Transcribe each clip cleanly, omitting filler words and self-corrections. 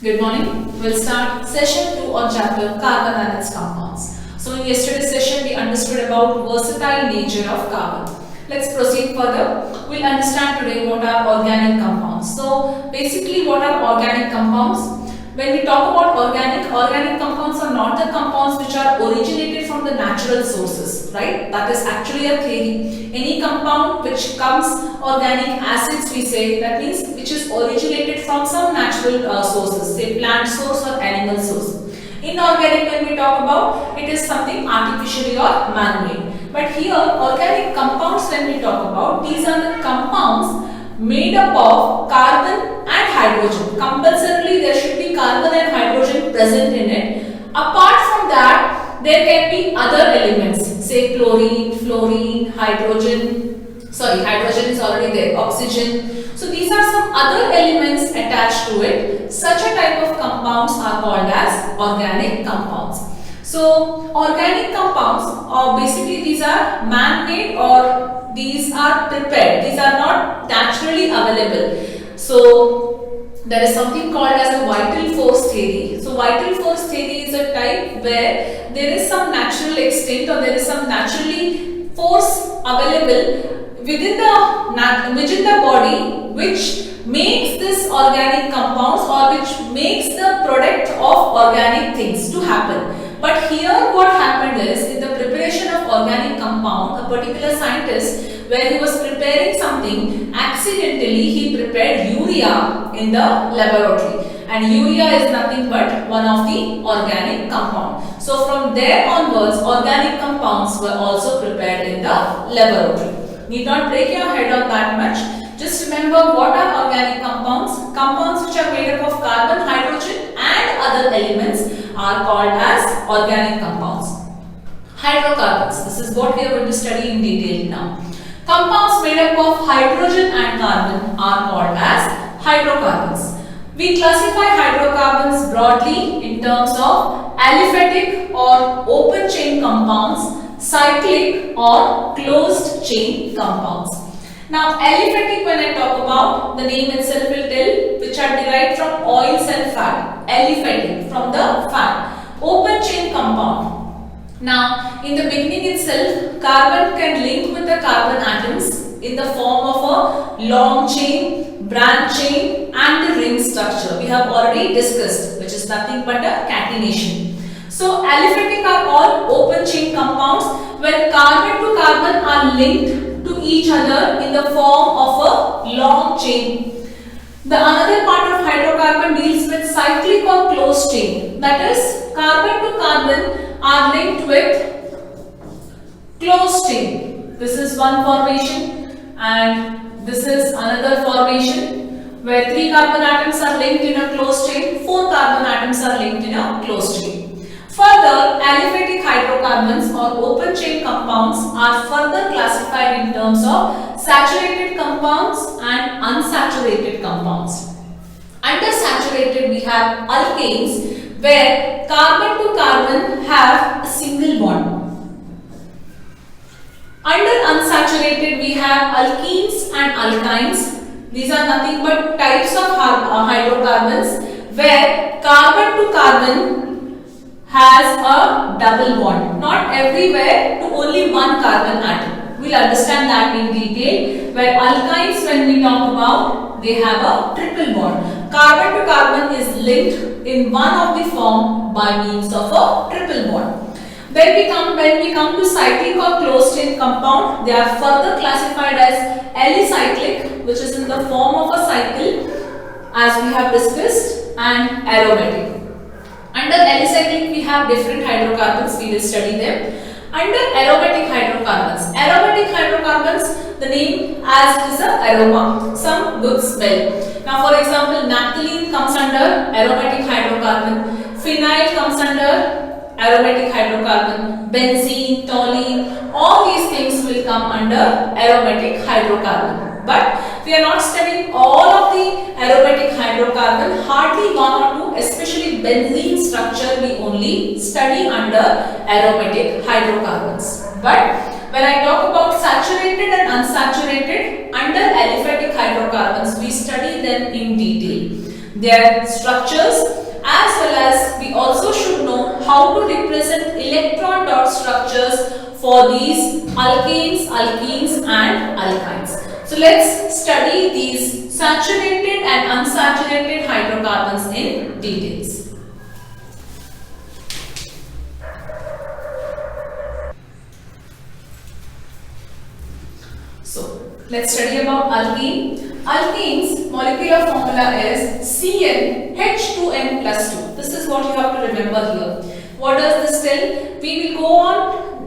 Good morning. We'll start session 2 on chapter carbon and its compounds. So in yesterday's session we understood about versatile nature of carbon. Let's proceed further. We'll understand today what are organic compounds. So basically what are organic compounds? When we talk about organic compounds are not the compounds which are originated from the natural sources, right? That is actually a theory. Any compound which comes organic acids, we say, that means which is originated from some natural sources, say plant source or animal source. Inorganic, when we talk about, it is something artificially or man-made. But here organic compounds, when we talk about, these are the compounds made up of carbon and hydrogen. Compulsorily there should be carbon and hydrogen present in it. Apart from that, there can be other elements, say chlorine, fluorine, hydrogen is already there, oxygen. So these are some other elements attached to it. Such a type of compounds are called as organic compounds. So organic compounds are basically these are man-made or these are prepared. These are not naturally available. So there is something called as a vital force theory. So vital force theory is a type where there is some natural extent or there is some naturally force available within the body which makes this organic compounds or which makes the product of organic things to happen. But here what happened is, in the preparation of organic compound, a particular scientist, where he was preparing something, accidentally he prepared urea in the laboratory. And urea is nothing but one of the organic compound. So from there onwards, organic compounds were also prepared in the laboratory. Need not break your head on that much. Just remember what are organic compounds. Compounds which are made up of carbon, hydrogen and other elements are called as organic compounds. Hydrocarbons. This is what we are going to study in detail now. Compounds made up of hydrogen and carbon are called as hydrocarbons. We classify hydrocarbons broadly in terms of aliphatic or open chain compounds, cyclic or closed chain compounds. Now aliphatic, when I talk about, the name itself will tell, which are derived from oils and fat. Aliphatic, from the fat. Open chain compound. Now in the beginning itself, carbon can link with the carbon atoms in the form of a long chain, branch chain and the ring structure. We have already discussed, which is nothing but a catenation. So aliphatic are all open chain compounds where carbon to carbon are linked to each other in the form of a long chain. The another part of hydrocarbon deals with cyclic or closed chain. That is, carbon to carbon are linked with closed chain. This is one formation and this is another formation where 3 carbon atoms are linked in a closed chain, 4 carbon atoms are linked in a closed chain. Further, aliphatic hydrocarbons or open chain compounds are further classified in terms of saturated compounds and unsaturated compounds. Under saturated we have alkanes where carbon to carbon have a single bond. Under unsaturated we have alkenes and alkynes. These are nothing but types of hydrocarbons where carbon to carbon has a double bond. Not everywhere to only one carbon atom. We'll understand that in detail. Where alkynes, when we talk about, they have a triple bond. Carbon to carbon is linked in one of the form by means of a triple bond. When we come to cyclic or closed chain compound, they are further classified as alicyclic, which is in the form of a cycle, as we have discussed, and aromatic. Under alicyclic we have different hydrocarbons, we will study them. Under aromatic hydrocarbons, the name as is a aroma, some good smell. Now for example, naphthalene comes under aromatic hydrocarbon, phenyl comes under aromatic hydrocarbon, benzene, toluene, all these things will come under aromatic hydrocarbon. But we are not studying all of the aromatic hydrocarbon, hardly one or two, especially benzene structure we only study under aromatic hydrocarbons. But when I talk about saturated and unsaturated, under aliphatic hydrocarbons we study them in detail. their structures, as well as we also should know how to represent electron dot structures for these alkanes, alkenes and alkynes. So let's study these saturated and unsaturated hydrocarbons in details. So let's study about alkene. Alkene's molecular formula is CnH2n plus 2. This is what you have to remember here. What does this tell? We will go on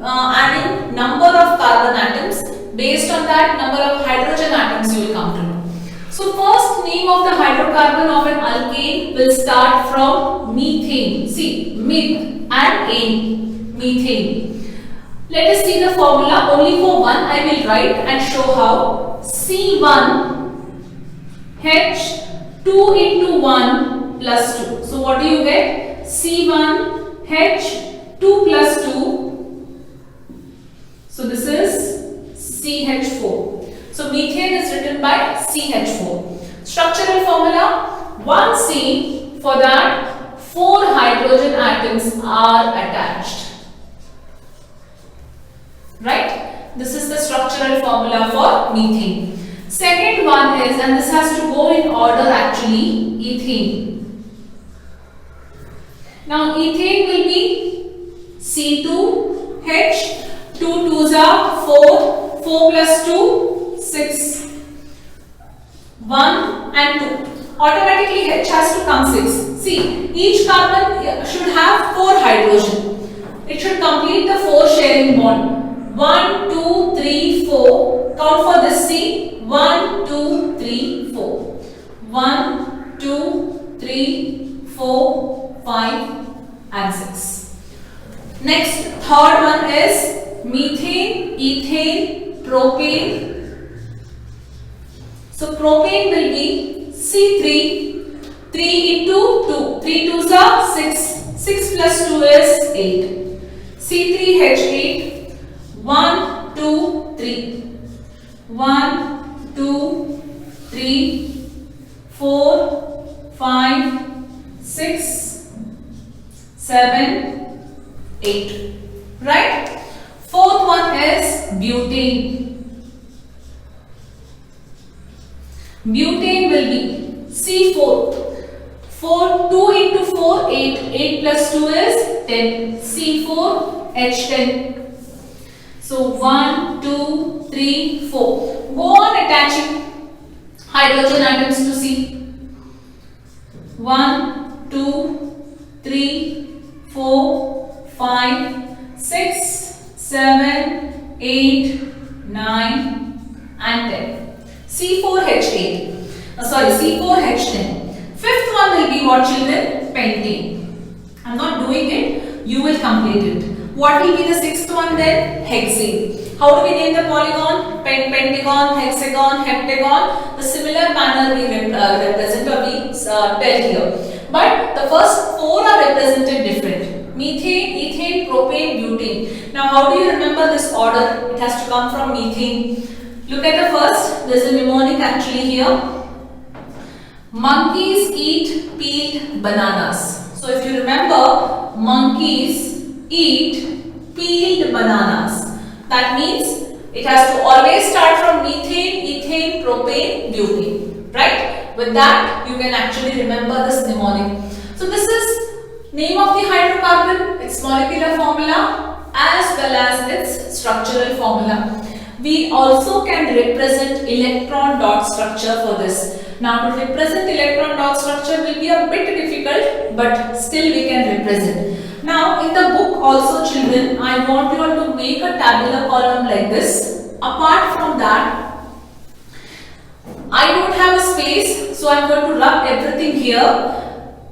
adding number of carbon atoms. Based on that, number of hydrogen atoms you will come to know. So first name of the hydrocarbon of an alkane will start from methane. See, meth and ane, methane. Let us see the formula. Only for one I will write and show how. C1H2 into 1 plus 2. So what do you get? C1H2 plus 2. So this is CH4. So methane is written by CH4. Structural formula 1C. For that 4 hydrogen atoms are attached. Right? This is the structural formula for methane. Second one is, and this has to go in order actually, ethane. Now ethane will be C2H, 2 2s are 4, 4 plus 2, 6, 1 and 2. Automatically H has to come 6. See, each carbon should have 4 hydrogen. It should complete the 4 sharing bond. 1, 2, 3, 4. Count for this C. 1, 2, 3, 4. 1, 2, 3, 4, 5 and 6. Next, third one is methane, ethane, propane. So propane will be C3, 3 into 2. 3 2s are 6. 6 plus 2 is 8. C3H8. 1, 2, 3. 1, 2, 3, 4, 5, 6, 7, 8. Right? Fourth one is butane. Butane will be C4. 4, 2 into 4, 8. 8 plus 2 is 10. C4H10. So 1, 2, 3, 4. Go on attaching hydrogen atoms to C. 1, 2, 3, 4, 5, 6, 7, 8, 9 and 10. C4H8. C4H10. Fifth one will be what, children? Pentane. I am not doing it. You will complete it. What will be the sixth one then? Hexane. How do we name the polygon? Pentagon, hexagon, heptagon. The similar manner we represent or we tell here. But the first 4 are represented different. Methane, ethane, propane, butane. Now how do you remember this order? It has to come from methane. Look at the first. There is a mnemonic actually here. Monkeys eat peeled bananas. So if you remember, monkeys eat peeled bananas. That means it has to always start from methane, ethane, propane, butane. Right? With that, you can actually remember this mnemonic. So this is name of the hydrocarbon, its molecular formula, as well as its structural formula. We also can represent electron dot structure for this. Now to represent electron dot structure will be a bit difficult, but still we can represent. Now in the book also, children, I want you all to make a tabular column like this. Apart from that, I don't have a space, so I am going to rub everything here.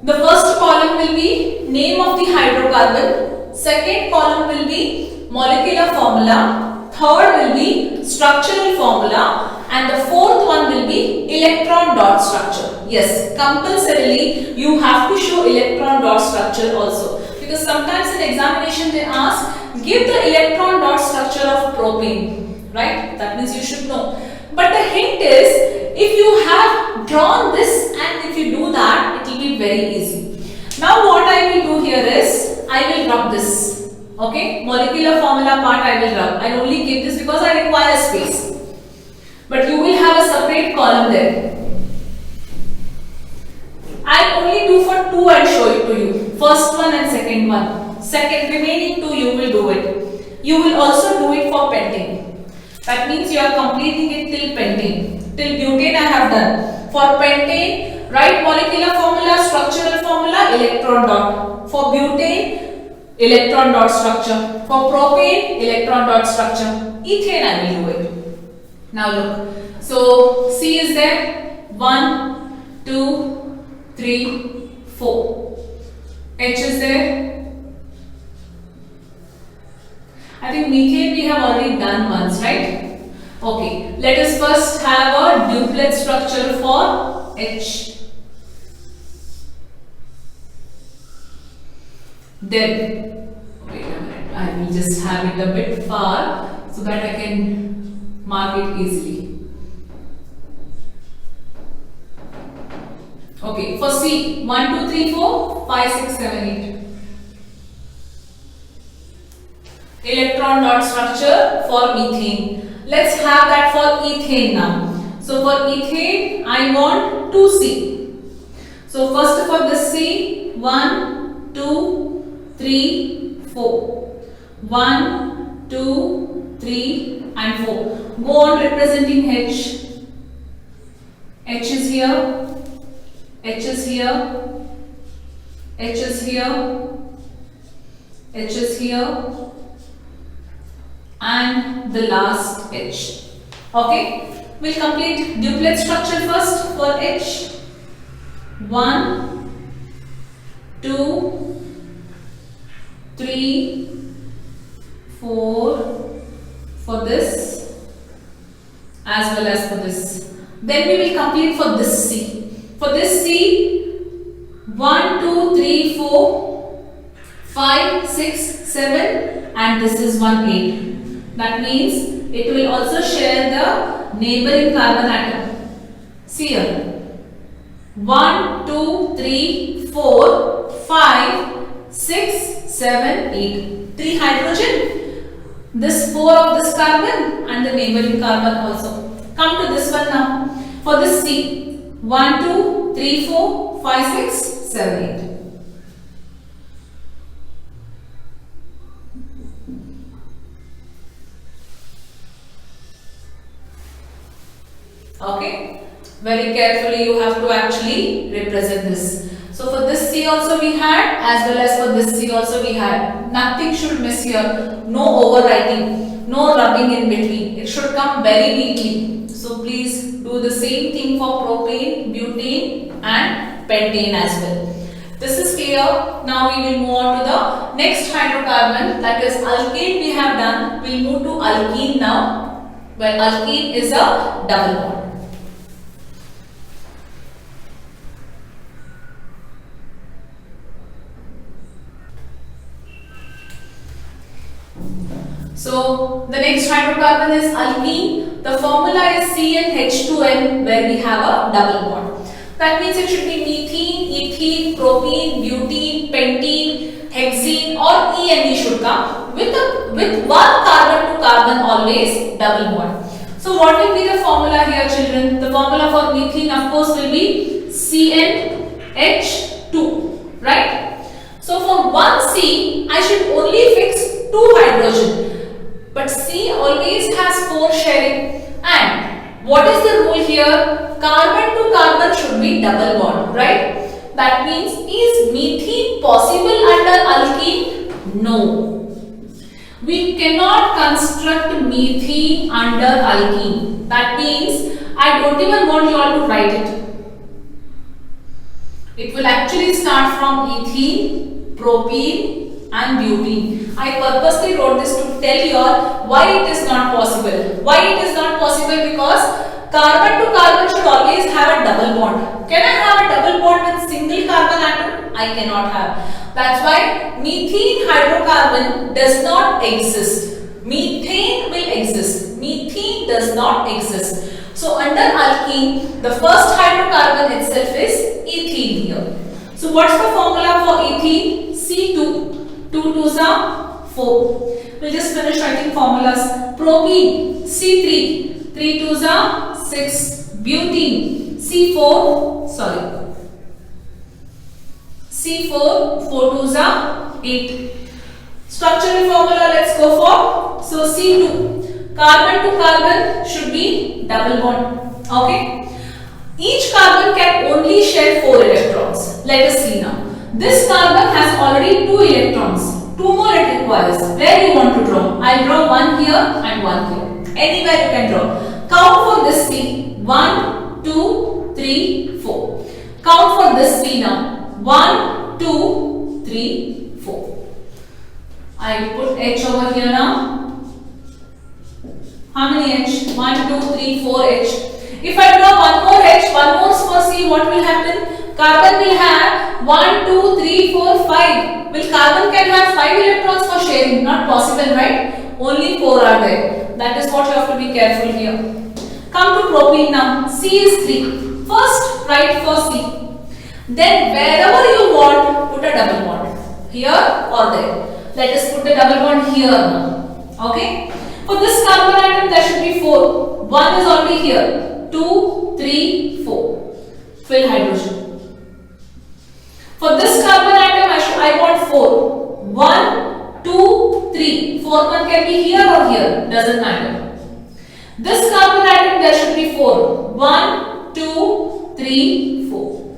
The first column will be name of the hydrocarbon, second column will be molecular formula, third will be structural formula, and the fourth one will be electron dot structure. Yes, compulsorily you have to show electron dot structure also, because sometimes in examination they ask give the electron dot structure of propane, right? That means you should know. But the hint is, if you have drawn this and if if you do that, it will be very easy. Now what I will do here is, I will rub this. Okay, molecular formula part I will rub. I only keep this because I require space. But you will have a separate column there. I only do for 2 and show it to you. First one and second one. Second remaining 2 you will do it. You will also do it for pentane. That means you are completing it till pentane. Till butane I have done. For pentane, write molecular formula, structural formula, electron dot. For butane, electron dot structure. For propane, electron dot structure. Ethane I will do it. Now look. So C is there. 1, 2, 3, 4. H is there. I think methane we have already done once, right? Okay. Let us first have a duplet structure for H. Then, wait a minute. I will just have it a bit far so that I can mark it easily. Okay, for C, 1, 2, 3, 4, 5, 6, 7, 8. Electron dot structure for methane. Let's have that for ethane now. So for ethane, I want 2C. So first for this C, 1, 2, 3, 4. 1, 2, 3 and 4. Go on representing H. H is here. H is here. H is here. H is here. And the last H. Okay, we'll complete duplet structure first for H. 1, 2, 3, 4 for this as well as for this. Then we will complete for this C. For this C, 1, 2, 3, 4, 5, 6, 7 and this is 1, 8. That means it will also share the neighboring carbon atom. See here. 1, 2, 3, 4, 5, 6, 7, 8. 3 hydrogen. This 4 of this carbon and the neighboring carbon also. Come to this one now. For this C. 1, 2, 3, 4, 5, 6, 7, 8. Okay, very carefully you have to actually represent this. So for this C also we had, as well as for this C also we had. Nothing should miss here. No overwriting, no rubbing in between. It should come very neatly. So please do the same thing for propane, butane and pentane as well. This is clear. Now we will move on to the next hydrocarbon, that is alkane we have done. We will move to alkene now, where alkene is a double bond. So the next hydrocarbon is alkene. The formula is CnH2n, where we have a double bond. That means it should be methane, ethene, propene, butene, pentene, hexene or ene should come with one carbon to carbon always double bond. So what will be the formula here, children? The formula for methane of course will be CnH2, right? So for one C, I should only fix 2 hydrogen. But C always has 4 sharing. And what is the rule here? Carbon to carbon should be double bond, right? That means, is methane possible under alkene? No. We cannot construct methane under alkene. That means, I don't even want you all to write it. It will actually start from ethene, propene and butene. I purposely wrote this to tell you all why it is not possible. Why it is not possible? Because carbon to carbon should always have a double bond. Can I have a double bond with single carbon atom? I cannot have. That's why methane hydrocarbon does not exist. Methane will exist. Methane does not exist. So under alkene, the first hydrocarbon itself is ethene here. So what's the formula for ethene? C2. 2 2s are 4. We'll just finish writing formulas. Propene, C3. 3 2s are 6. Butene, C4. C4. 4 2s are 8. Structural formula, let's go for. So C2. Carbon to carbon should be double bond. Okay. Each carbon can only share 4 electrons. Let us see now. This carbon has already 2 electrons. 2 more it requires. Where you want to draw? I'll draw one here and one here. Anywhere you can draw. Count for this C. 1, 2, 3, 4. Count for this C now. 1, 2, 3, 4. I put H over here now. How many H? 1, 2, 3, 4 H. If I draw one more H, one more for C, what will happen? Carbon will have 1, 2, 3, 4, 5. Will carbon can have 5 electrons for sharing? Not possible, right? Only 4 are there. That is what you have to be careful here. Come to propene now. C is 3. First, write for C. Then wherever you want, put a double bond. Here or there. Let us put the double bond here now. Okay? For this carbon atom, there should be 4. 1 is already here. 2, 3, 4. Fill hydrogen. For this carbon atom, I want 4. 1, 2, 3. 4th one can be here or here. Doesn't matter. This carbon atom, there should be 4. 1, 2, 3, 4.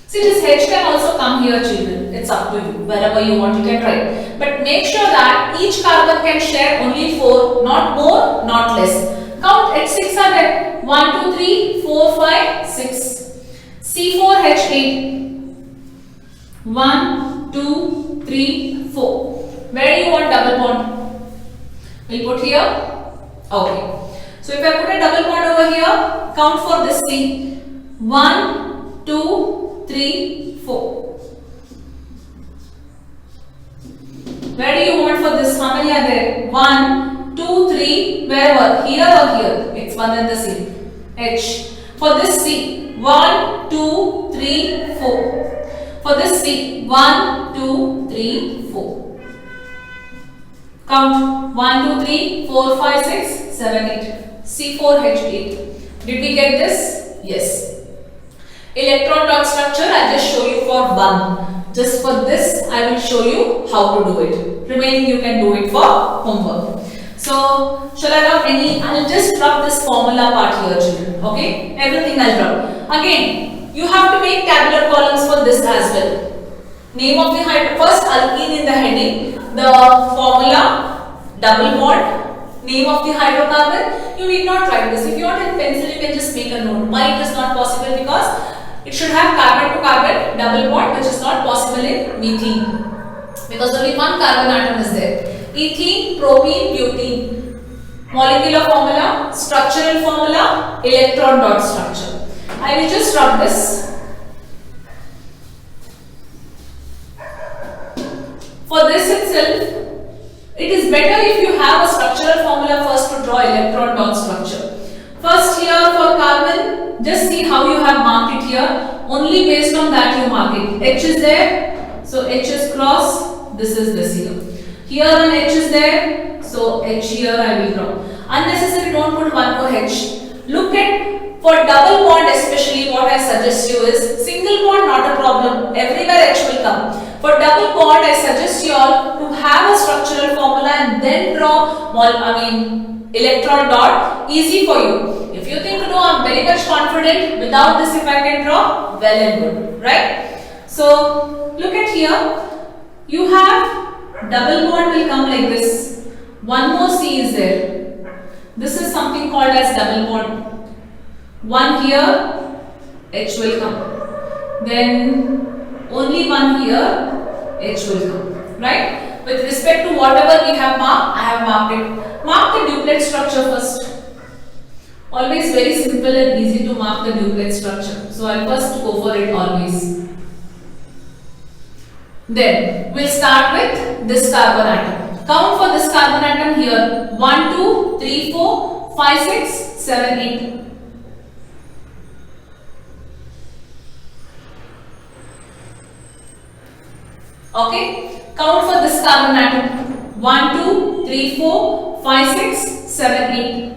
See, this H can also come here, children. It's up to you. Wherever you want, you can try. But make sure that each carbon can share only 4. Not more, not less. Count H6 are there. 1, 2, 3, 4, 5, 6. C4H8. 1, 2, 3, 4. Where do you want double bond? We'll put here. Okay. So if I put a double bond over here, count for this C. 1, 2, 3, 4. Where do you want for this? How many are there? 1, 2, 3. Wherever? Here or here? It's one and the same. H. For this C. 1, 2, 3, 4. For this C. 1, 2, 3, 4. Count. 1, 2, 3, 4, 5, 6, 7, 8. C4H8. Did we get this? Yes. Electron dot structure, I'll just show you for one. Just for this, I will show you how to do it. Remaining, you can do it for homework. So, shall I drop any? I'll just drop this formula part here, children. Okay? Everything I'll drop. Again, you have to make tabular columns for this as well. Name of the first alkene in the heading, the formula, double bond, name of the hydrocarbon. You need not write this. If you want in pencil, you can just make a note. Why it is not possible? Because it should have carbon to carbon double bond, which is not possible in methane. Because only one carbon atom is there. Ethene, propene, butene. Molecular formula, structural formula, electron dot structure. I will just rub this. For this itself, it is better if you have a structural formula first to draw electron dot structure. First here for carbon, just see how you have marked it here. Only based on that you mark it. H is there, so H is cross, this is this here. Here an H is there, so H here I will draw. Unnecessary, don't put one more H. Look at, for double bond especially, what I suggest you is, single bond not a problem, everywhere H will come. For double bond, I suggest you all to have a structural formula and then draw, electron dot, easy for you. If you think, no, I'm very much confident, without this if I can draw, well and good, right? So, look at here, you have double bond will come like this. One more C is there. This is something called as double bond. One here, H will come. Then only one here, H will come. Right? With respect to whatever we have marked, I have marked it. Mark the duplet structure first. Always very simple and easy to mark the duplet structure. So I'll first go for it always. Then we'll start with this carbon atom. Count for this carbon atom here. 1, 2, 3, 4, 5, 6, 7, 8. Okay, count for this carbon atom. 1 2 3 4 5 6 7 8.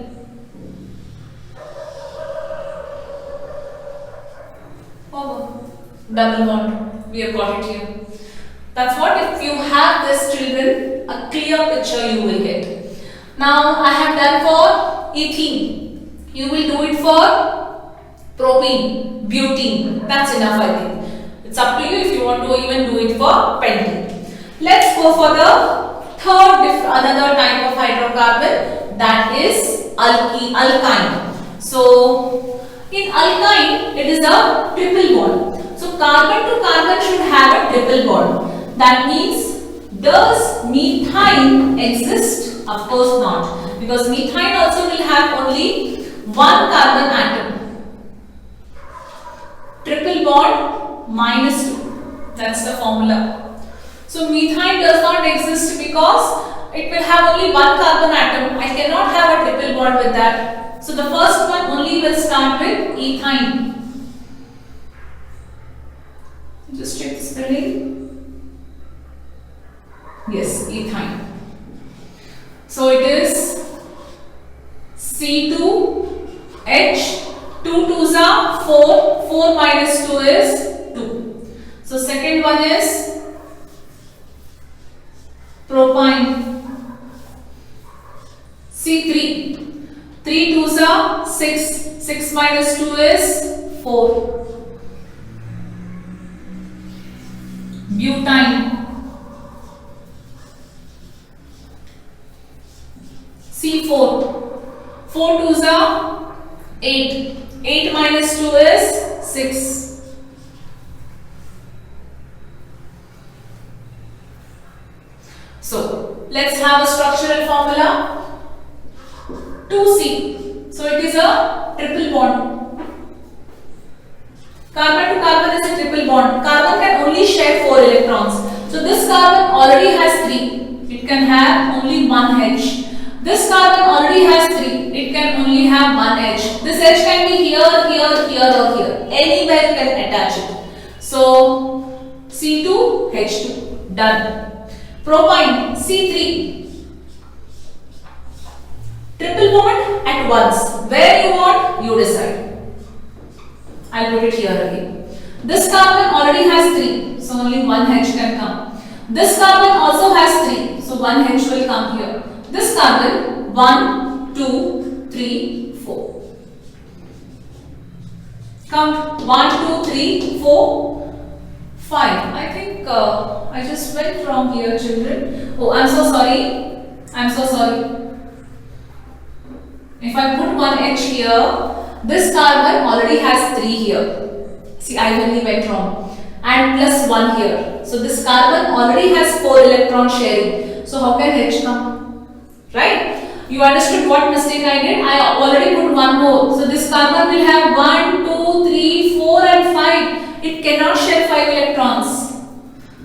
Oh, double bond. We have got it here. That's what, if you have this, children, a clear picture you will get. Now I have done for ethene. You will do it for propene, butene. That's enough, I think. It's up to you if you want to even do it for pentene. Let's go for the another type of hydrocarbon, that is alkyne. So in alkyne, it is a triple bond. So carbon to carbon should have a triple bond. That means, does methyne exist? Of course not, because methyne also will have only one carbon atom. Triple bond -2. That's the formula. So methane does not exist because it will have only one carbon atom. I cannot have a triple bond with that. So the first one only will start with ethine. Just check the spelling. Yes, ethine. So it is C2H, 2 2s are 4, 4 minus 2 is 2. So second one is propine, C3, 3 2s are 6, 6 minus 2 is 4. Butane, C4, 4 2s are 8, 8 minus 2 is 6. So let's have a structural formula. 2C. So it is a triple bond. Carbon to carbon is a triple bond. Carbon can only share 4 electrons. So this carbon already has 3. It can have only 1 H. This carbon already has 3. It can only have 1 H. This H can be here, here, here or here. Anywhere you can attach it. So C2, H2. Done. Propine, C3. Triple bond at once. Where you want, you decide. I'll put it here again. This carbon already has 3. So only 1 H can come. This carbon also has 3. So 1 H will come here. This carbon 1, 2, 3, 4. Count 1, 2, 3, 4, 5. I think I just went wrong here, children. Oh, I'm so sorry. I'm so sorry. If I put 1 H here, this carbon already has 3 here. See, I only went wrong. And plus 1 here. So this carbon already has 4 electron sharing. So how can H come? Right? You understood what mistake I did? I already put 1 more. So this carbon will have 1, 2, 3, 4 and 5. It cannot share 5 electrons.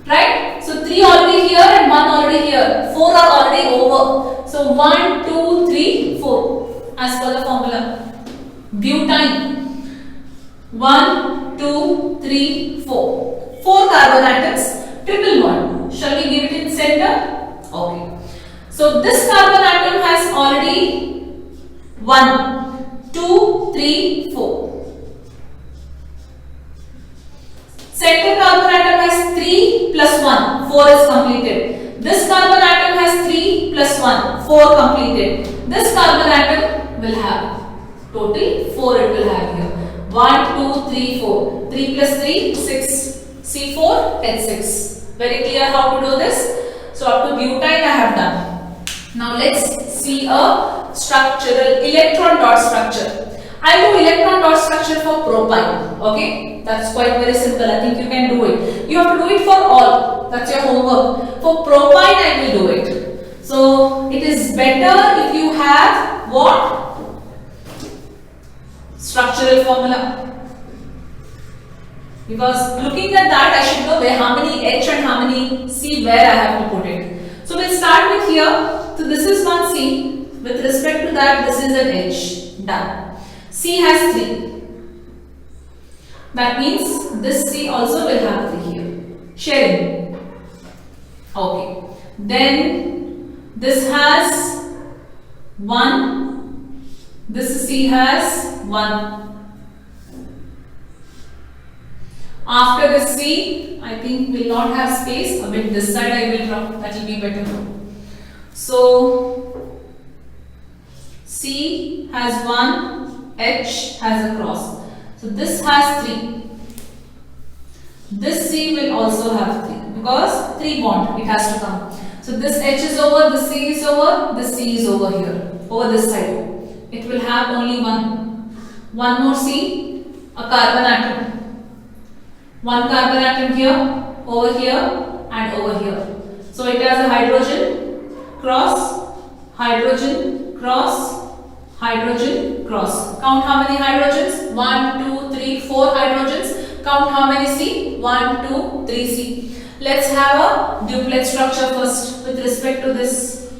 Right? So 3 already here and 1 already here. 4 are already over. So 1, 2, 3, 4. As per the formula. Butane. 1, 2, 3, 4. 4 carbon atoms. Triple bond. Shall we give it in center? Okay. So this carbon atom has already 1, 2, 3, 4. Center carbon atom has 3 plus 1, 4 is completed. This carbon atom has 3 plus 1, 4 completed. This carbon atom will have total 4 it will have here. 1, 2, 3, 4. 3 plus 3, 6. C4, H6. Very clear how to do this? So up to butane I have done. Now let's see a structural electron dot structure. I'll do electron dot structure for propine. Okay, that's quite very simple. I think you can do it. You have to do it for all. That's your homework. For propine, I will do it. So it is better if you have what? Structural formula. Because looking at that, I should know where how many H and how many C where I have to put it. So we'll start with here. So this is one C. With respect to that, this is an H. Done. C has 3. That means this C also will have 3 here. Sharing. Okay. Then this has 1. This C has 1. After the C, I think will not have space. A bit this side I will draw. That will be better. So C has 1, H has a cross. So this has 3. This C will also have 3 because 3 bond it has to come. So this H is over, this C is over, this C is over here, over this side. It will have only one more C, a carbon atom. One carbon atom here, over here and over here. So it has a hydrogen cross, hydrogen cross, hydrogen cross. Count how many hydrogens? 1, 2, 3, 4 hydrogens. Count how many C? 1, 2, 3 C. Let's have a duplet structure first with respect to this.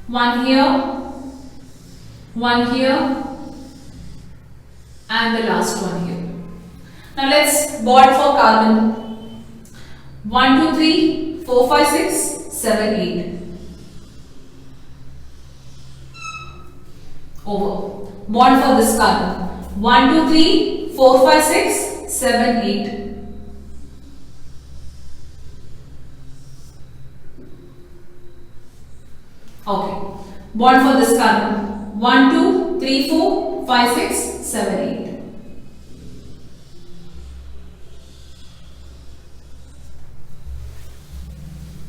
One here, and the last one here. Now let's bond for carbon. 1, 2, 3, 4, 5, 6, 7, 8. Over. Bond for this carbon. 1, 2, 3, 4, 5, 6, 7, 8. Okay. Bond for this carbon. 1, 2, 3, 4, 5, 6, 7, 8.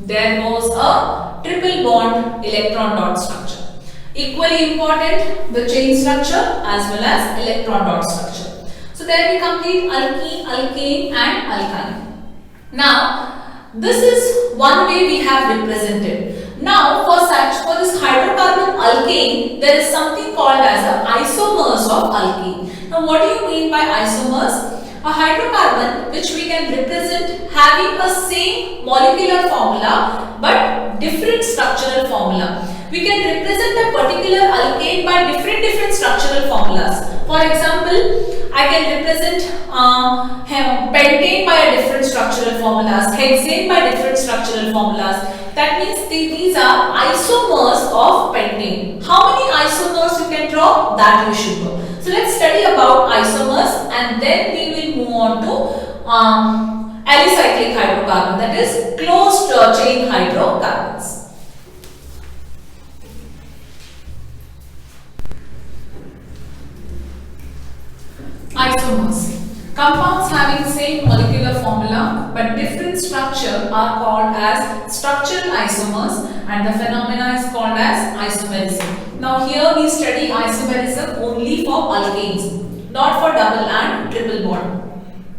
There goes a triple bond electron dot structure. Equally important, the chain structure as well as electron dot structure. So there we complete alkene, alkane and alkyne. Now, this is one way we have represented. Now, for this hydrocarbon alkane, there is something called as a isomers of alkene. Now, what do you mean by isomers? A hydrocarbon which we can represent having a same molecular formula but different structural formula. We can represent a particular alkane by different structural formulas. For example, I can represent pentane by a different structural formulas, hexane by different structural formulas. That means these are isomers of pentane. How many isomers you can draw? That you should know. So let's study about isomers and then we will move on to alicyclic hydrocarbon, that is closed chain hydrocarbons. Isomers. Compounds having same molecular formula but different structure are called as structural isomers and the phenomena is called as isomerism. Now here we study isomerism only for alkanes, not for double and triple bond.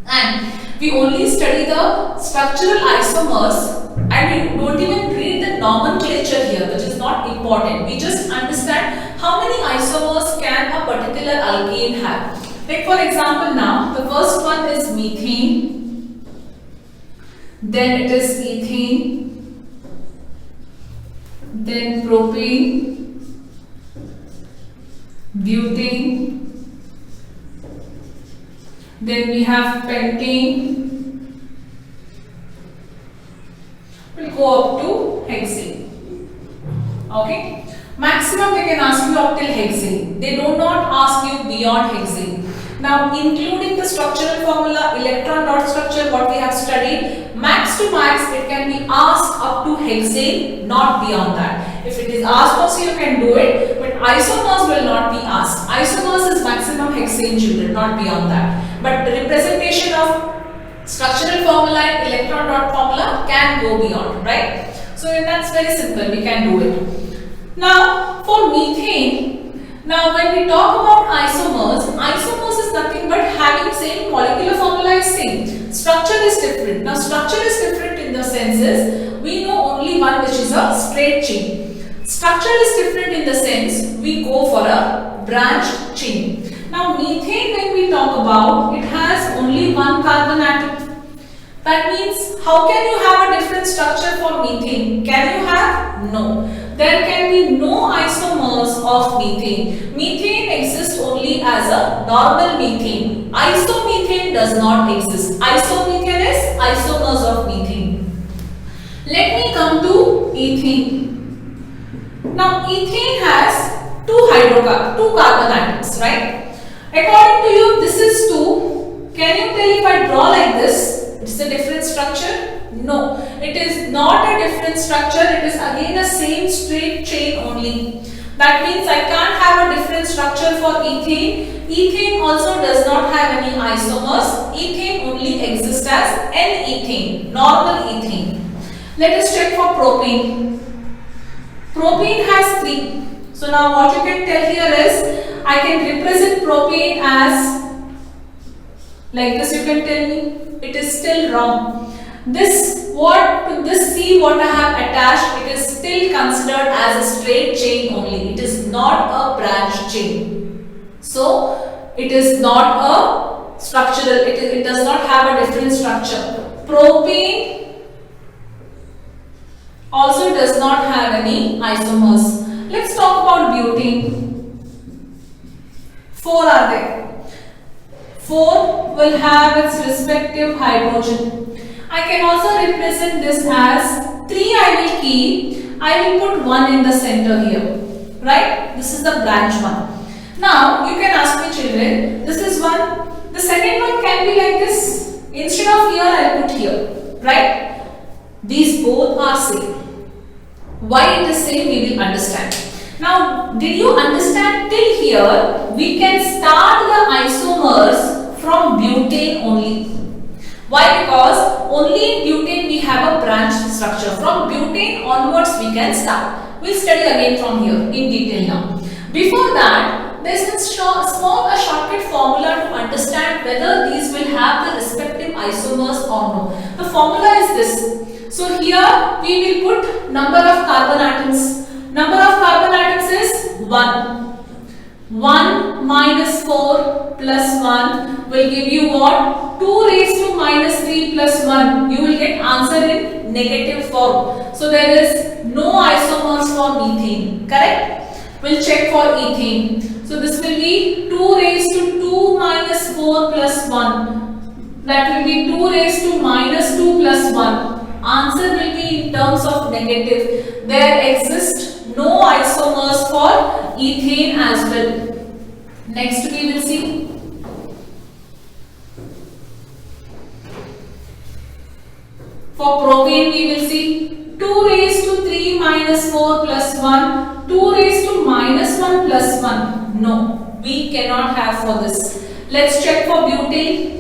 And we only study the structural isomers and we don't even read the nomenclature here, which is not important. We just understand how many isomers can a particular alkane have. Like for example now, the first one is methane, then it is ethane, then propane, butane, then we have pentane, we'll go up to hexane. Okay. Maximum they can ask you up till hexane. They do not ask you beyond hexane. Now, including the structural formula, electron dot structure, what we have studied, max to max, it can be asked up to hexane, not beyond that. If it is asked also, you can do it, but isomers will not be asked. Isomers is maximum hexane, children, not beyond that. But the representation of structural formula and electron dot formula can go beyond, right? So that's very simple, we can do it. Now, for methane, now when we talk about isomers, isomers is nothing but having same molecular formula is same. Structure is different. Now, structure is different in the senses, we know only one which is a straight chain. Structure is different in the sense, we go for a branched chain. Now, methane when we talk about, it has only one carbon atom. That means, how can you have a different structure for methane? Can you have? No. There can be no isomers of methane. Methane exists only as a normal methane. Isomethane does not exist. Isomethane is isomers of methane. Let me come to ethane. Now ethane has two carbon atoms, right? According to you, this is 2. Can you tell if I draw like this, it's a different structure? No, it is not a different structure. It is again the same straight chain only. That means I can't have a different structure for ethane. Ethane also does not have any isomers. Ethane only exists as N-ethane, normal ethane. Let us check for propane. Propane has 3. So now what you can tell here is, I can represent propane as like this. You can tell me it is still wrong. This C what I have attached, it is still considered as a straight chain only. It is not a branch chain. So it is not a structural. It does not have a different structure. Propane also does not have any isomers. Let's talk about butane. 4 are there. 4 will have its respective hydrogen. I can also represent this as 3 I will keep. I will put 1 in the center here. Right? This is the branch one. Now you can ask me, children, this is 1. The second one can be like this. Instead of here, I will put here. Right? These both are same. Why it is same, we will understand. Now, did you understand till here? We can start the isomers from butane only. Why? Because only in butane we have a branch structure. From butane onwards we can start. We'll study again from here in detail now. Before that, there is a shortcut formula to understand whether these will have the respective isomers or no. The formula is this. So here we will put number of carbon atoms. Number of carbon atoms is 1. 1 minus 4 plus 1 will give you what? 2 raised to minus 3 plus 1. You will get answer in negative form. So there is no isomers for ethane. Correct? We'll check for ethane. So this will be 2 raised to 2 minus 4 plus 1. That will be 2 raised to minus 2 plus 1. Answer will be in terms of negative. There exists no isomers for ethane as well. Next we will see. For propane we will see 2 raised to 3 minus 4 plus 1. 2 raised to minus 1 plus 1. No, we cannot have for this. Let's check for butane.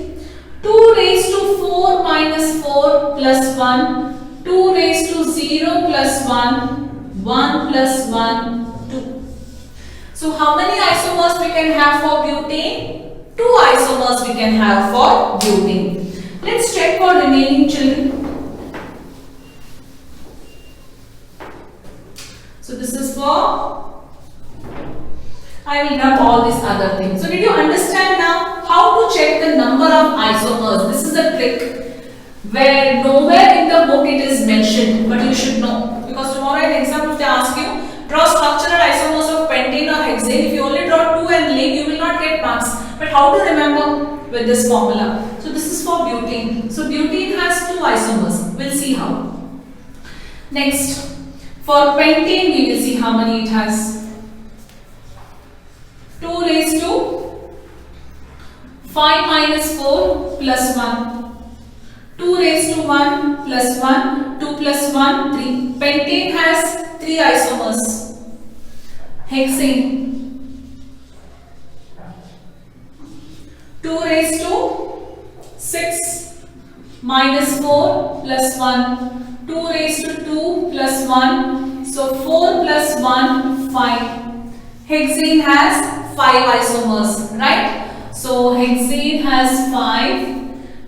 2 raised to 4 minus 4 plus 1. 2 raised to 0 plus 1. 1 plus 1, 2. So how many isomers we can have for butane? 2 isomers we can have for butane. Let's check for remaining, children. So this is for, I will rub all these other things. So did you understand now how to check the number of isomers? This is a trick where nowhere in the book it is mentioned, but you should know. Because tomorrow in exam if they ask you, draw structural isomers of pentane or hexane. If you only draw 2 and leave, you will not get marks. But how to remember with this formula? So this is for butane. So butane has 2 isomers. We'll see how. Next, for pentane we will see how many it has. 2 raised to 5 minus 4 plus 1. 2 raised to 1 plus 1, 2 plus 1, 3. Pentane has 3 isomers. Hexane. 2 raised to 6 minus 4 plus 1. 2 raised to 2 plus 1. So 4 plus 1, 5. Hexane has 5 isomers, right? So hexane has 5.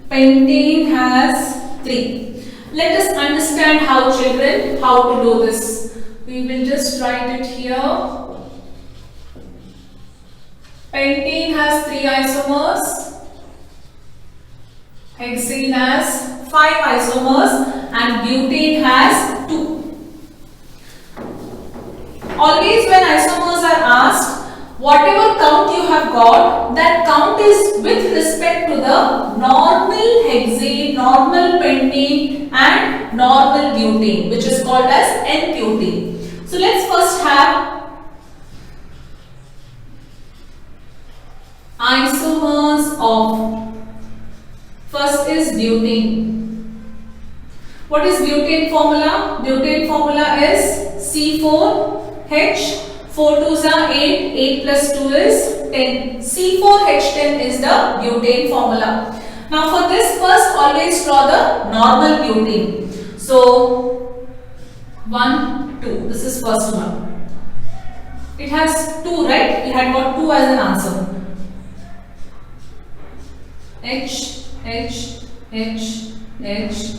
Pentane has 3. Let us understand how, children, how to do this. We will just write it here. Pentane has 3 isomers. Hexane has 5 isomers and butane has 2. Always when isomers are asked, whatever count you have got, that count is with respect to the normal hexane, normal pentane and normal butane, which is called as N-butane. So let's first have isomers of, first is butane. What is butane formula? Butane formula is C4H, 4 2s are 8, 8 plus 2 is 10. C4H10 is the butane formula. Now for this, first always draw the normal butane. So 1, 2, this is first one. It has 2, right? We had got 2 as an answer. H, H, H, H.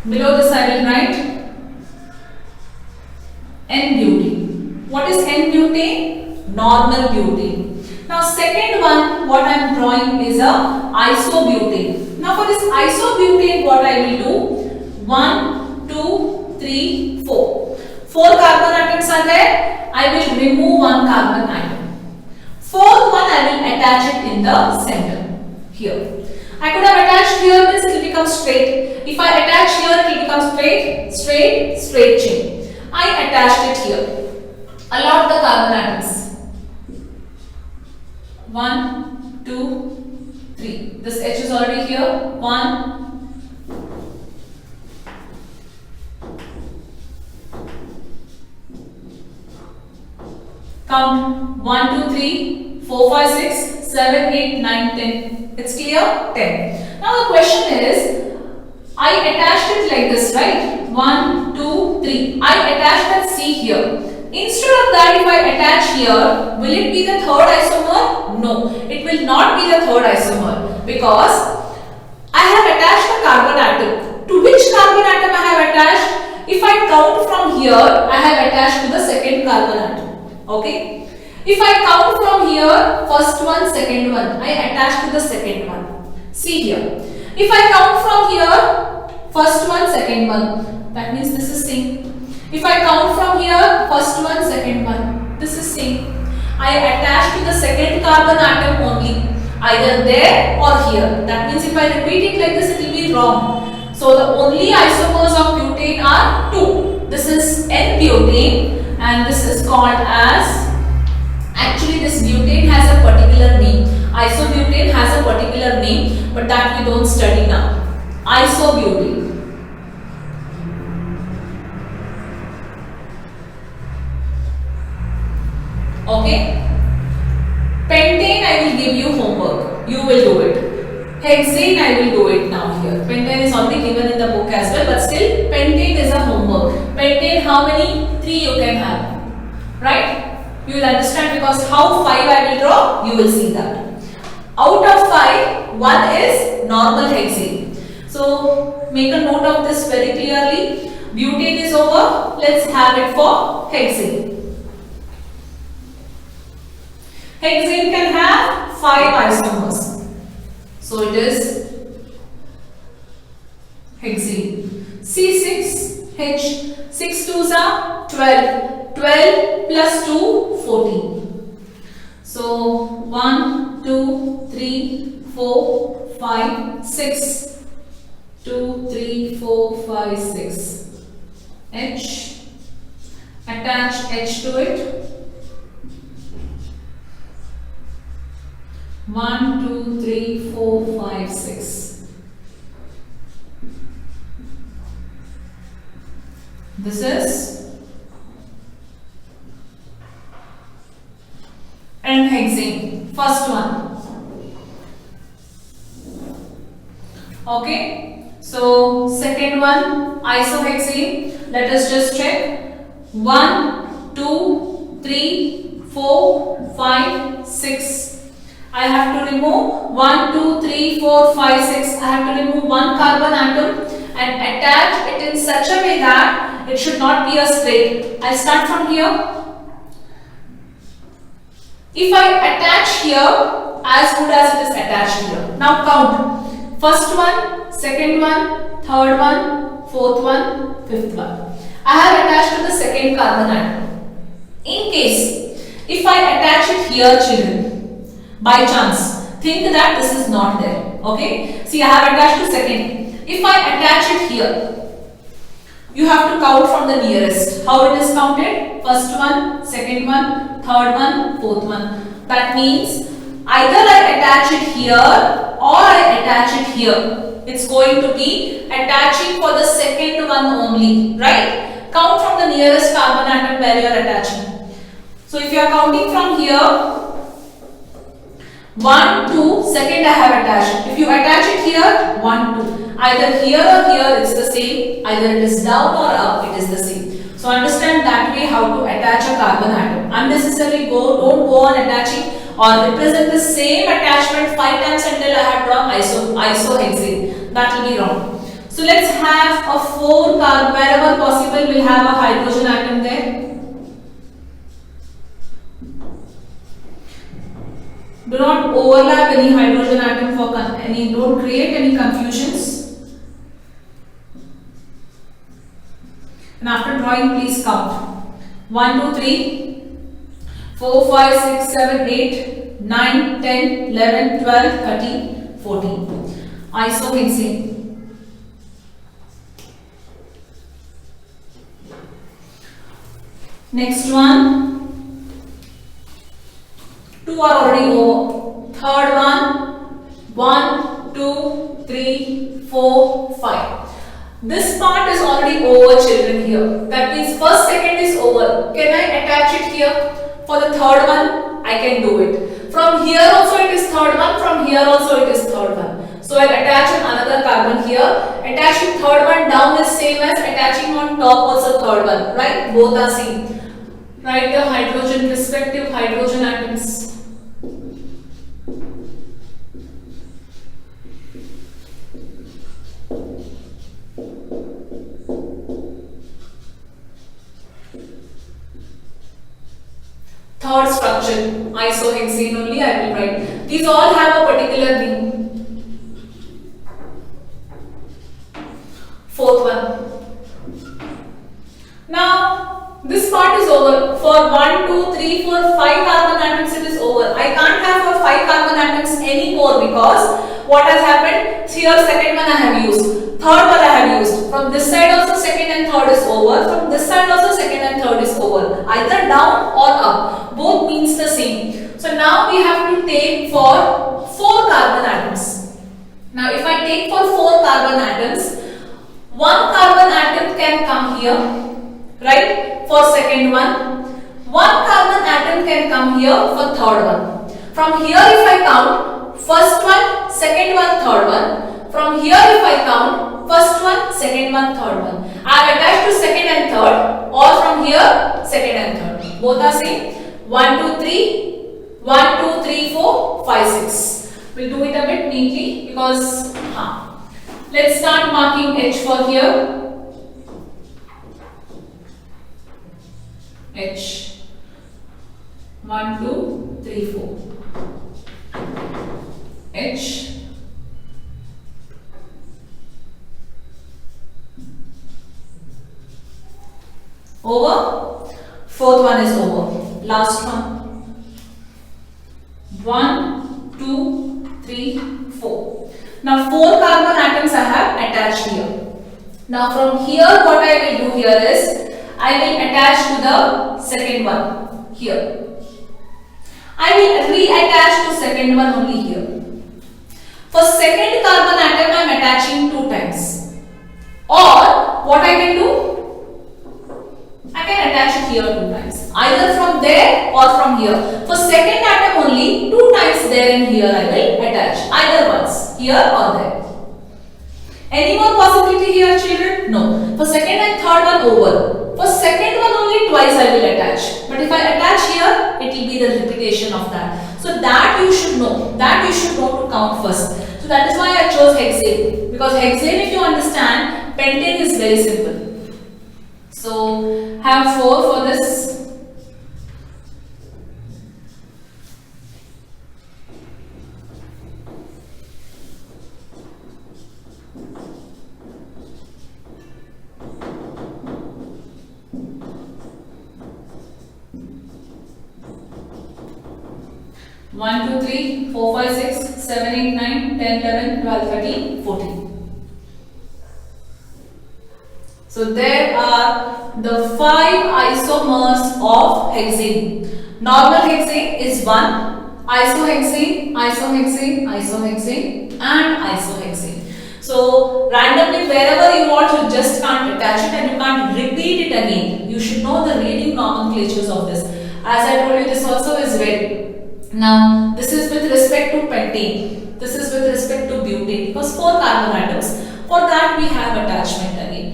Below this I will write N-butane. What is N-butane? Normal butane. Now second one what I am drawing is a isobutane. Now for this isobutane what I will do? 1, 2, 3, 4. 4 carbon atoms are there. I will remove 1 carbon atom. Fourth one I will attach it in the center here. I could have attached here, means it will become straight. If I attach here, it will become straight chain. I attached it here. Allot the carbon atoms. 1, 2, 3. This H is already here. 1. Count 1, 2, 3, 4, 5, 6, 7, 8, 9, 10. It's clear? 10. Now the question is, I attached it like this, right? 1, 2, 3. I attached that C here. Instead of that, if I attach here, will it be the third isomer? No, it will not be the third isomer because I have attached a carbon atom. To which carbon atom I have attached? If I count from here, I have attached to the second carbon atom. Okay? If I count from here, first one, second one, I attach to the second one. See here. If I count from here, first one, second one, that means this is same. If I count from here, first one, second one, this is same. I attach to the second carbon atom only, either there or here. That means if I repeat it like this, it will be wrong. So the only isomers of butane are 2. This is N-butane and this is called as, actually this butane has a particular name. Isobutane has a particular name, but that we don't study now. Isobutane. Okay. Pentane I will give you homework. You will do it. Hexane I will do it now here. Pentane is already given in the book as well, but still pentane is a homework. Pentane how many? 3 you can have. Right? You will understand because how 5 I will draw, you will see that. Out of 5, 1 is normal hexane. So make a note of this very clearly. Butane is over. Let's have it for hexane. Hexane can have 5 isomers. So it is hexane. C6H, 6 2s are 12. 12 plus 2, 14. So 1, 2, 3, 4, 5, 6. 2, 3, 4, 5, 6. H. Attach H to it. 1, 2, 3, 4, 5, 6. This is N-hexane, first one. Okay, so second one, isohexane. Let us just check. 1, 2, 3, 4, 5, 6. I have to remove 1, 2, 3, 4, 5, 6. I have to remove 1 carbon atom and attach it in such a way that it should not be a straight. I start from here. If I attach here, as good as it is attached here. Now count. First one, second one, third one, fourth one, fifth one. I have attached to the second carbon atom. In case, if I attach it here, children, by chance, think that this is not there. Okay? See, I have attached to second. If I attach it here, you have to count from the nearest. How it is counted? First one, second one, third one, fourth one. That means either I attach it here or I attach it here. It's going to be attaching for the second one only, right? Count from the nearest carbon atom where you are attaching. So if you are counting from here, 1, 2, second I have attached. If you attach it here, 1, 2. Either here or here it's the same. Either it is down or up, it is the same. So understand that way how to attach a carbon atom. Unnecessarily don't go on attaching or represent the same attachment 5 times until I have drawn isohexane. That will be wrong. So let's have a 4 carbon, wherever possible we'll have a hydrogen atom there. Do not overlap any hydrogen atom for don't create any confusions. And after drawing, please count. 1, 2, 3, 4, 5, 6, 7, 8, 9, 10, 11, 12, 13, 14. Isohexane. Next one. 2 are already over. Third one. 1, 2, 3, 4, 5. This part is already over, children, here. That means first, second is over. Can I attach it here? For the third one, I can do it. From here also it is third one. From here also it is third one. So I'll attach another carbon here. Attaching third one down is same as attaching on top also third one. Right? Both are same. Write the hydrogen, respective hydrogen atoms. Third structure, isohexane only I will write. These all have a particular name. Fourth one. Now, this part is over. For 1, 2, 3, 4, 5 carbon atoms it is over. I can't have for 5 carbon atoms anymore because what has happened? Here second one I have used. Third one I have used. From this side also second and third is over. From this side also second and third is over. Either down or up. Both means the same. So now we have to take for 4 carbon atoms. Now if I take for 4 carbon atoms, 1 carbon atom can come here, right? For second one. 1 carbon atom can come here for third one. From here if I count, first one, second one, third one. From here if I count, first one, second one, third one. I have attached to second and third, or from here, second and third. Both are same. 1, 2, 3, 1, 2, 3, 4, 5, 6. We'll do it a bit neatly because, let's start marking H for here. H. 1, 2, 3, 4. H. Over. Fourth one is over. Last one. 1, 2, 3, 4. Now 4 carbon atoms I have attached here. Now from here what I will do here is I will attach to the second one here. I will reattach to second one only here. For second carbon atom I am attaching 2 times. Or what I can do? I can attach it here 2 times. Either from there or from here. For second atom only 2 times there and here I will attach. Either once. Here or there. Any more possibility here, children? No. For second and third one over. For second one only twice I will attach. But if I attach here, it will be the repetition of that. So that you should know. That you should know to count first. So that is why I chose hexane. Because hexane, if you understand, pentane is very simple. So have 4 for this. 1, 2, 3, 4, 5, 6, 7, 8, 9, 10, 11, 12, 13, 14. So there are the 5 isomers of hexane. Normal hexane is 1, isohexane, isohexane, isohexane and isohexane. So randomly wherever you want, you just can't attach it and you can't repeat it again. You should know the reading nomenclatures of this. As I told you, this also is read. Now this is with respect to pentane. This is with respect to butane because 4 carbon atoms. For that we have attachment again.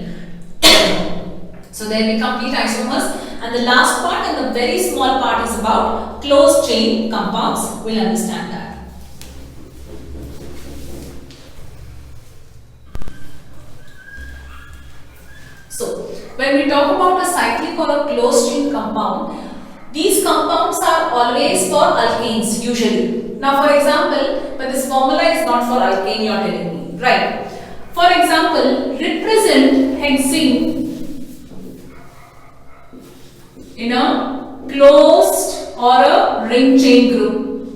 So there we complete isomers, and the last part and the very small part is about closed chain compounds. We'll understand that. So when we talk about a cyclic or a closed chain compound, these compounds are always for alkanes usually. Now for example, but this formula is not for alkane, you are telling me, right? For example, represent hexene in a closed or a ring chain group.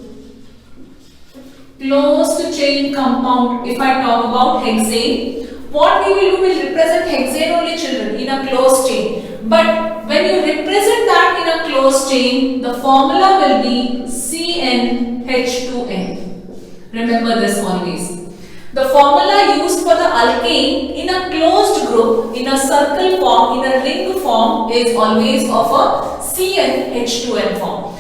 Closed chain compound, if I talk about hexane, what we will do, we will represent hexane only, children, in a closed chain. But when you represent that in a closed chain, the formula will be CnH2n. Remember this always. The formula used for the alkane in a closed group, in a circle form, in a ring form, is always of a CnH2n form.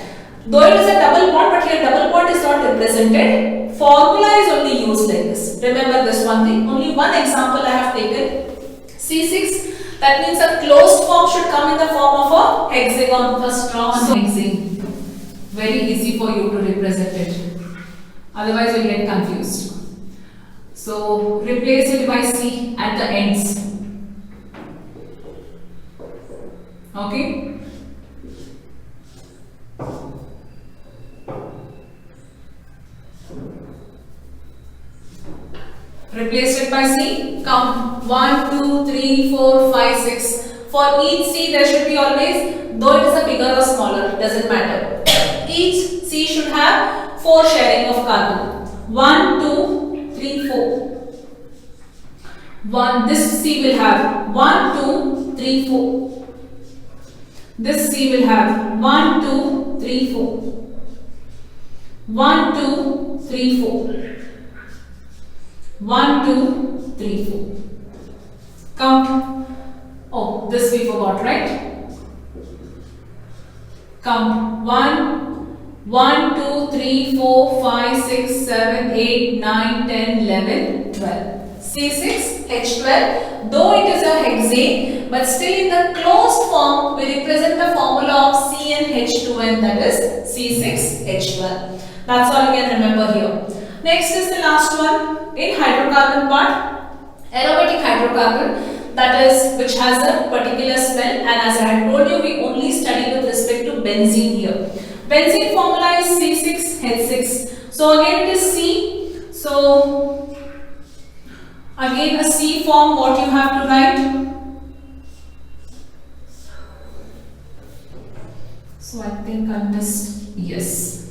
Though it is a double bond, but here double bond is not represented. Formula is only used like this. Remember this one thing. Only one example I have taken. C6. That means a closed form should come in the form of a hexagon, a strong hexane. Very easy for you to represent it. Otherwise, you will get confused. So replace it by C at the ends. Okay. Replace it by C. Count 1, 2, 3, 4, 5, 6. For each C there should be always, though it is a bigger or smaller, doesn't matter. Each C should have 4 sharing of carbon. 1, 2, 3, 4. This C will have 1, 2, 3, 4. This C will have 1, 2, 3, 4. 1, 2, 3, 4. 1, 2, 3, 4. Count. Oh, this we forgot, right? Count 1, 2, 3, 4, 5, 6, 7, 8, 9, 10, 11, 12. C6H12, though it is a hexane, but still in the closed form, we represent the formula of CnH2n, that is C6H12. That's all you can remember here. Next is the last one in hydrocarbon part, aromatic hydrocarbon, that is which has a particular smell, and as I had told you, we only study with respect to benzene here. Benzene formula is C6H6. So again it is C. So again a C form, what you have to write? So I think I missed, yes.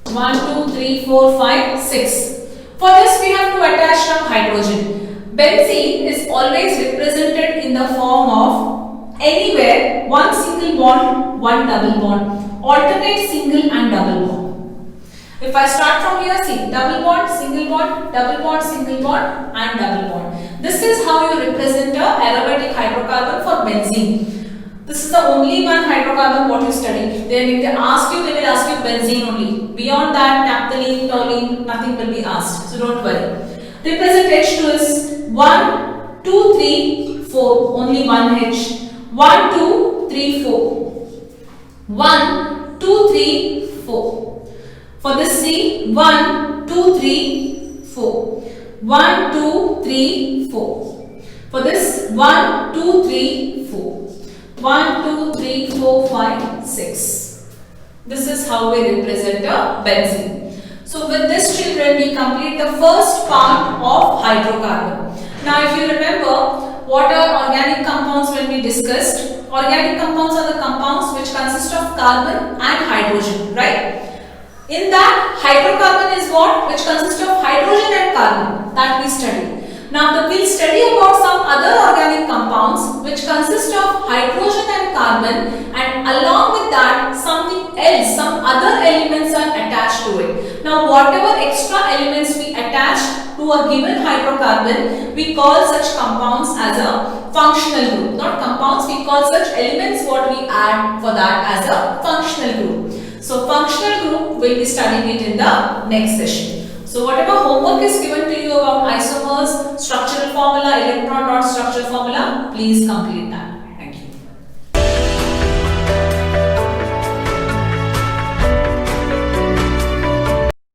One, two, three, four, five, 6. For this we have to attach some hydrogen. Benzene is always represented in the form of anywhere one single bond, one double bond, alternate single and double bond. If I start from here, see, double bond, single bond, double bond, single bond and double bond. This is how you represent a aromatic hydrocarbon for benzene. This is the only one hydrocarbon what you study. Then if they ask you, they will ask you benzene only. Beyond that, naphthalene, toluene, nothing will be asked. So don't worry. Represent H2 is 1, 2, 3, 4. Only one H. 1, 2, 3, 4. 1, 2, 3, 4. For this C, 1, 2, 3, 4. 1, 2, 3, 4. For this 1, 2, 3, 4. 1, 2, 3, 4, 5, 6. This is how we represent a benzene. So with this, children, we complete the first part of hydrocarbon. Now if you remember, what are organic compounds when we discussed? Organic compounds are the compounds carbon and hydrogen, right? In that, hydrocarbon is what? Which consists of hydrogen and carbon that we study. Now we'll study about some other organic compounds which consist of hydrogen and carbon, and along with that something else, some other elements are attached to it. Now whatever extra elements we attach to a given hydrocarbon, we call such compounds as a functional group. Not compounds, we call such elements what we add for that as a functional group. So functional group, we'll be studying it in the next session. So whatever homework is given to you about isomers, structural formula, electron dot structure formula, please complete that.